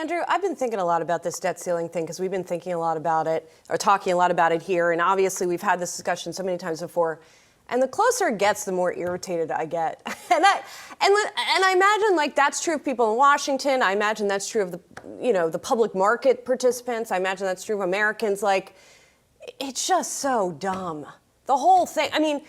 Andrew, I've been thinking a lot about this debt ceiling thing because we've been thinking a lot about it, or talking a lot about it here, and obviously we've had this discussion so many times before. And the closer it gets, the more irritated I get. and I imagine like that's true of people in Washington. I imagine that's true of the public market participants. I imagine that's true of Americans. Like, it's just so dumb. The whole thing. I mean,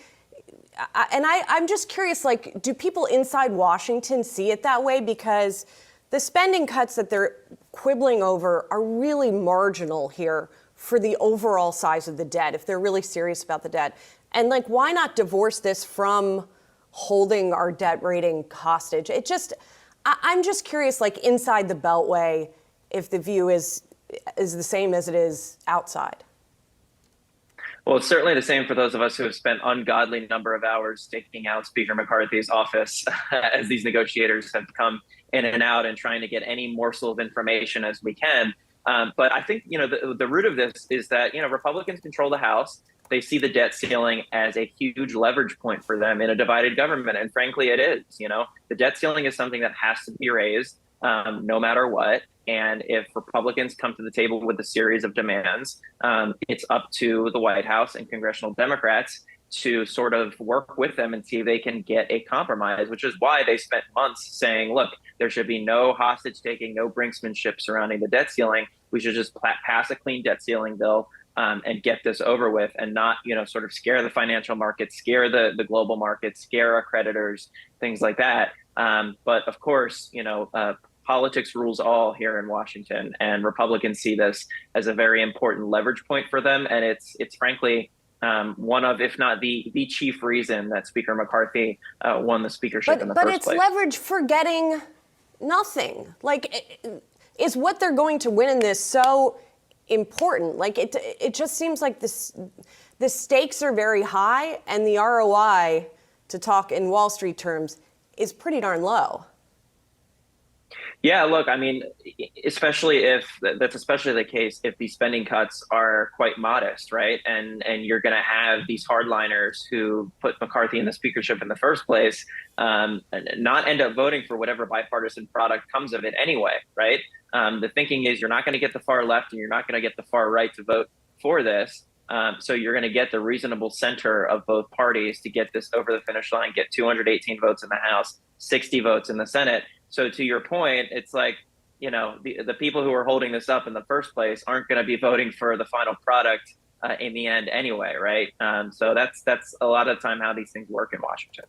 I'm just curious, like, do people inside Washington see it that way? Because the spending cuts that they're quibbling over are really marginal here for the overall size of the debt, if they're really serious about the debt. And like, why not divorce this from holding our debt rating hostage? I'm just curious, like inside the Beltway, if the view is the same as it is outside. Well, it's certainly the same for those of us who have spent ungodly number of hours staking out Speaker McCarthy's office as these negotiators have come in and out and trying to get any morsel of information as we can. But I think, the root of this is that, Republicans control the House. They see the debt ceiling as a huge leverage point for them in a divided government. And frankly, it is. The debt ceiling is something that has to be raised no matter what. And if Republicans come to the table with a series of demands, it's up to the White House and congressional Democrats to sort of work with them and see if they can get a compromise, which is why they spent months saying, look, there should be no hostage taking, no brinksmanship surrounding the debt ceiling. We should just pass a clean debt ceiling bill and get this over with, and not, sort of scare the financial markets, scare the global markets, scare our creditors, things like that. But of course, politics rules all here in Washington, and Republicans see this as a very important leverage point for them. And it's frankly one of, if not the chief reason that Speaker McCarthy won the speakership in the first place. But it's leverage for getting nothing. Like, is what they're going to win in this so important? Like, it just seems like the stakes are very high, and the ROI, to talk in Wall Street terms, is pretty darn low. Yeah, look, I mean, especially the case if these spending cuts are quite modest, right? And you're going to have these hardliners who put McCarthy in the speakership in the first place, not end up voting for whatever bipartisan product comes of it anyway, right? The thinking is you're not going to get the far left and you're not going to get the far right to vote for this. So you're going to get the reasonable center of both parties to get this over the finish line, get 218 votes in the House, 60 votes in the Senate. So to your point, it's like, the people who are holding this up in the first place aren't going to be voting for the final product in the end anyway, right? So that's a lot of the time how these things work in Washington.